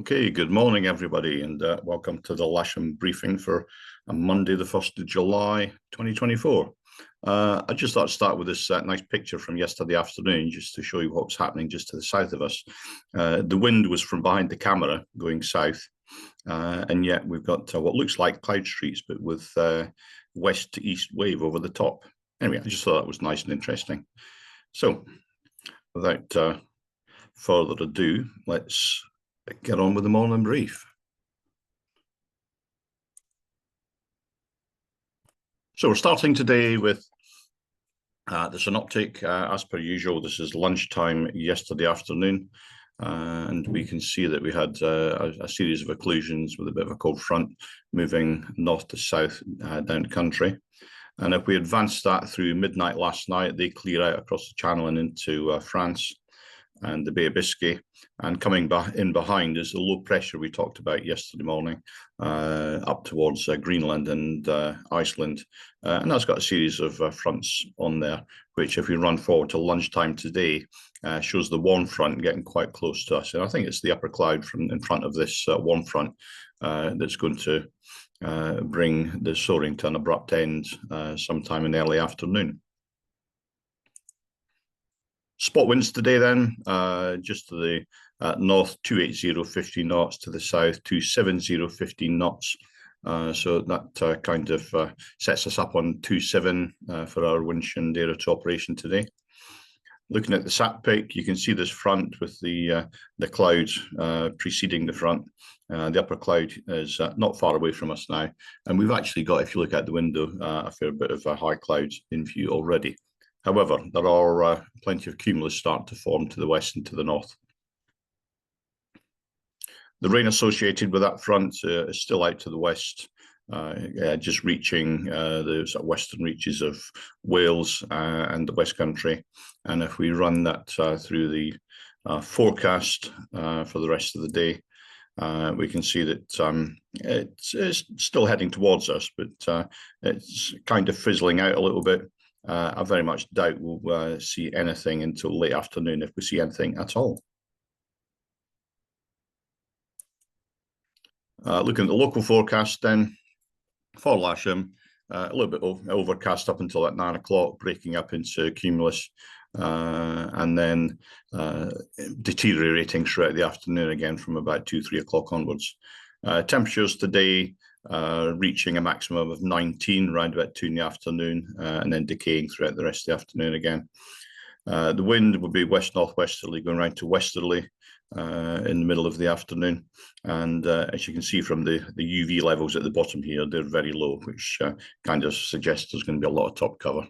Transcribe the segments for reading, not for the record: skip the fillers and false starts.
Okay, good morning, everybody, and welcome to the Lasham briefing for Monday, the 1st of July, 2024. I just thought I'd start with this nice picture from yesterday afternoon, just to show you what's happening just to the south of us. The wind was from behind the camera going south, and yet we've got what looks like cloud streets, but with west to east wave over the top. Anyway, I just thought that was nice and interesting. So, without further ado, let's get on with the morning brief. So we're starting today with the synoptic. As per usual, this is lunchtime yesterday afternoon, and we can see that we had a series of occlusions with a bit of a cold front moving north to south down the country. And if we advance that through midnight last night, they clear out across the channel and into France and the Bay of Biscay, and coming in behind is the low pressure we talked about yesterday morning, up towards Greenland and Iceland, and that's got a series of fronts on there, which if we run forward to lunchtime today, shows the warm front getting quite close to us. And I think it's the upper cloud from in front of this warm front that's going to bring the soaring to an abrupt end sometime in the early afternoon. Spot winds today then, just to the north, 280, 50 knots, to the south, 270, 15 knots. So that kind of sets us up on 27 for our windshield area to operation today. Looking at the sat pic, you can see this front with the clouds preceding the front. The upper cloud is not far away from us now, and we've actually got, if you look out the window, a fair bit of high clouds in view already. However, there are plenty of cumulus starting to form to the west and to the north. The rain associated with that front is still out to the west, just reaching the sort of western reaches of Wales and the West Country. And if we run that through the forecast for the rest of the day, we can see that it's still heading towards us, but it's kind of fizzling out a little bit. I very much doubt we'll see anything until late afternoon, if we see anything at all. Looking at the local forecast then, for Lasham, a little bit overcast up until at 9 o'clock, breaking up into cumulus, and then deteriorating throughout the afternoon again from about 2, 3 o'clock onwards. Temperatures today reaching a maximum of 19 around about 2 in the afternoon, and then decaying throughout the rest of the afternoon again. The wind will be west-northwesterly, going around to westerly in the middle of the afternoon. And as you can see from the UV levels at the bottom here, they're very low, which kind of suggests there's going to be a lot of top cover.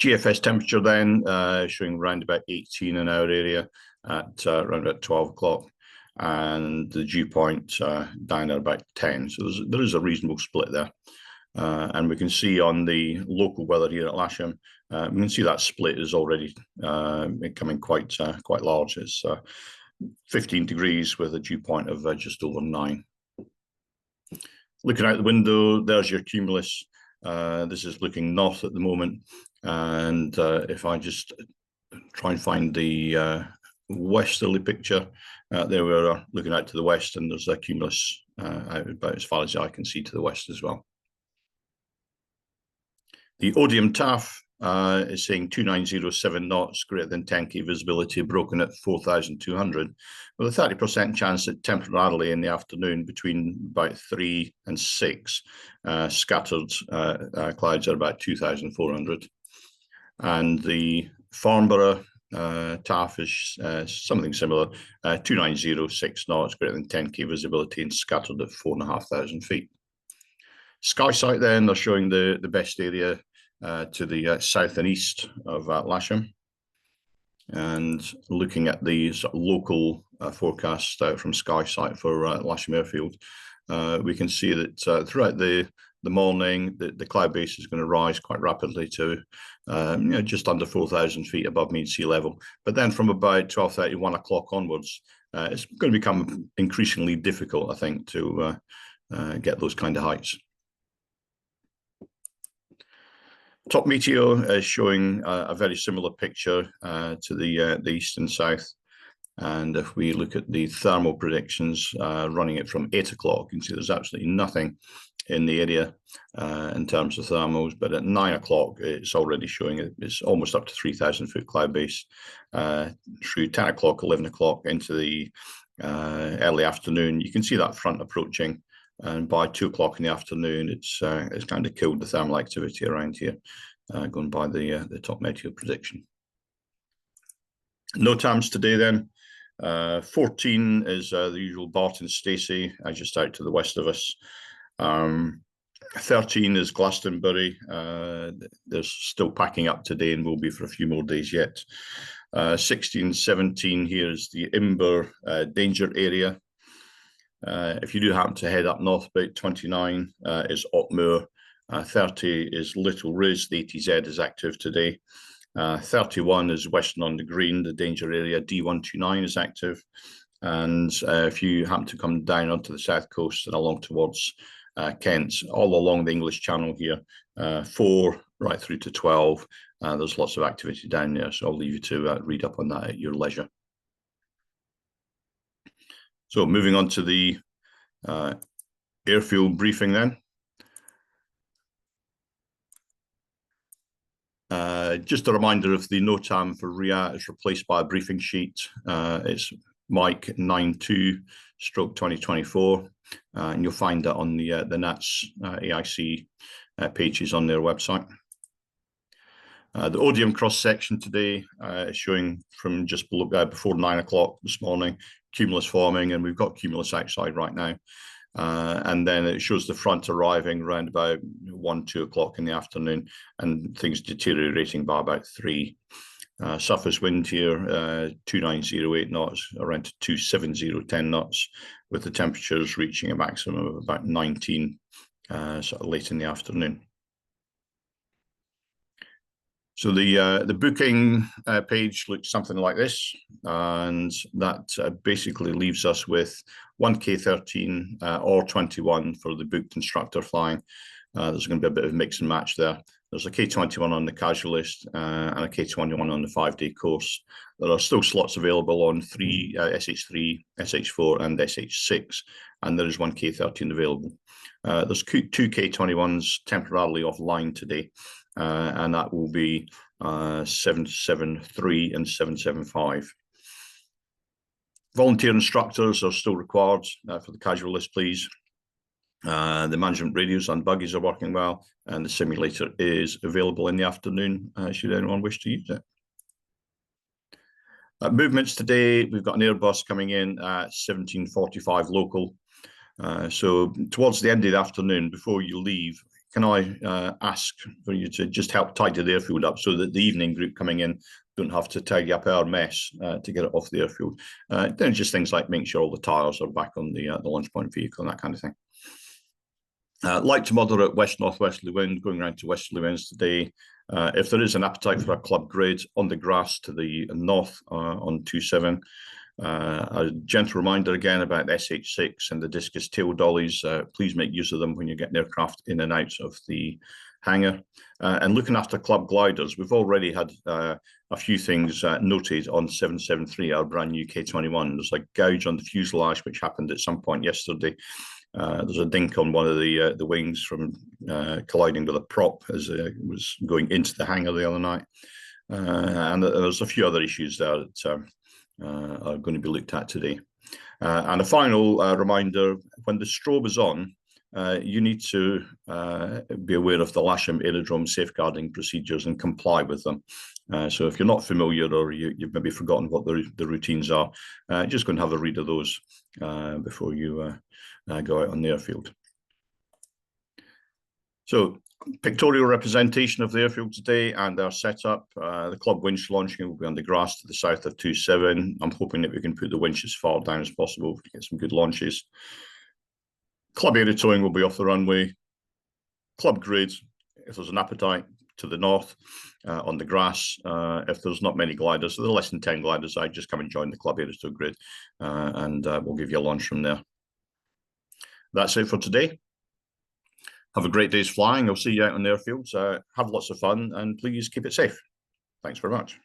GFS temperature then showing around about 18 in our area at around about 12 o'clock. And the dew point down at about 10. So there is a reasonable split there. And we can see on the local weather here at Lasham, we can see that split is already becoming quite large. It's 15 degrees with a dew point of just over 9. Looking out the window, there's your cumulus. This is looking north at the moment. And if I just try and find the westerly picture, there we are looking out to the west, and there's a cumulus out about as far as I can see to the west as well. The Odium TAF is saying 2907 knots, greater than 10K visibility, broken at 4,200, with a 30% chance that temporarily in the afternoon between about 3 and 6, scattered clouds are about 2,400. And the Farnborough TAF is something similar, 2906 knots, greater than 10K visibility, and scattered at 4,500 feet. SkySight then, they're showing the best area to the south and east of Lasham. And looking at the sort of local forecast from SkySight for Lasham Airfield, we can see that throughout the morning, the cloud base is going to rise quite rapidly to just under 4,000 feet above mean sea level. But then from about 12:30, 1 o'clock onwards, it's going to become increasingly difficult, I think, to get those kind of heights. Top Meteo is showing a very similar picture to the east and south. And if we look at the thermal predictions, running it from 8 o'clock, you can see there's absolutely nothing in the area in terms of thermals, but at 9 o'clock it's already showing it's almost up to 3,000 foot cloud base. Through 10 o'clock, 11 o'clock into the early afternoon, you can see that front approaching, and by 2 o'clock in the afternoon it's kind of killed the thermal activity around here, going by the top meteo prediction. NOTAMs today then. 14 is the usual Barton Stacey, just out to the west of us. 13 is Glastonbury. They're still packing up today and will be for a few more days yet. 16, 17 here is the Imber danger area. If you do happen to head up north, about 29 is Otmoor. 30 is Little Riz. The ATZ is active today. 31 is Western on the Green, the danger area. D129 is active. And if you happen to come down onto the south coast and along towards Kent, all along the English Channel here, 4 right through to 12, there's lots of activity down there. So I'll leave you to read up on that at your leisure. So moving on to the airfield briefing then. Just a reminder of the NOTAM for RIA is replaced by a briefing sheet. It's Mike 92/2024, and you'll find that on the NATS AIC pages on their website. The Odium cross section today is showing from just below, before 9 o'clock this morning, cumulus forming, and we've got cumulus outside right now. And then it shows the front arriving around about 1, 2 o'clock in the afternoon, and things deteriorating by about 3. Surface wind here, 2908 knots, around to 27010 knots, with the temperatures reaching a maximum of about 19 sort of late in the afternoon. So the booking page looks something like this, and that basically leaves us with 1K13 or 21 for the booked instructor flying. There's going to be a bit of mix and match there. There's a K21 on the casual list and a K21 on the 5-day course. There are still slots available on SH3, SH4 and SH6, and there is 1 K13 available. There's 2 K21s temporarily offline today, and that will be 773 and 775. Volunteer instructors are still required for the casual list, please. The management radios and buggies are working well, and the simulator is available in the afternoon should anyone wish to use it. Movements today, we've got an Airbus coming in at 17:45 local. So towards the end of the afternoon, before you leave, can I ask for you to just help tidy the airfield up so that the evening group coming in don't have to tidy up our mess to get it off the airfield? Then just things like making sure all the tyres are back on the launch point vehicle and that kind of thing. Light to moderate west-northwesterly wind going around to westerly winds today. If there is an appetite for a club grid on the grass to the north on 27, a gentle reminder again about the SH6 and the discus tail dollies. Please make use of them when you're getting aircraft in and out of the hangar. And looking after club gliders, we've already had a few things noted on 773, our brand new K21. There's a gouge on the fuselage, which happened at some point yesterday. There's a dink on one of the wings from colliding with a prop as it was going into the hangar the other night. And there's a few other issues there that are going to be looked at today. And a final reminder, when the strobe is on, you need to be aware of the Lasham aerodrome safeguarding procedures and comply with them. So if you're not familiar or you've maybe forgotten what the routines are, just go and have a read of those before you go out on the airfield. So pictorial representation of the airfield today and our setup. The club winch launching will be on the grass to the south of 27. I'm hoping that we can put the winch as far down as possible to get some good launches. Club area towing will be off the runway. Club grid, if there's an appetite, to the north on the grass. If there's not many gliders, so there are less than 10 gliders, I'd just come and join the club area tow grid and we'll give you a launch from there. That's it for today. Have a great day's flying. I'll see you out on the airfields. Have lots of fun and please keep it safe. Thanks very much.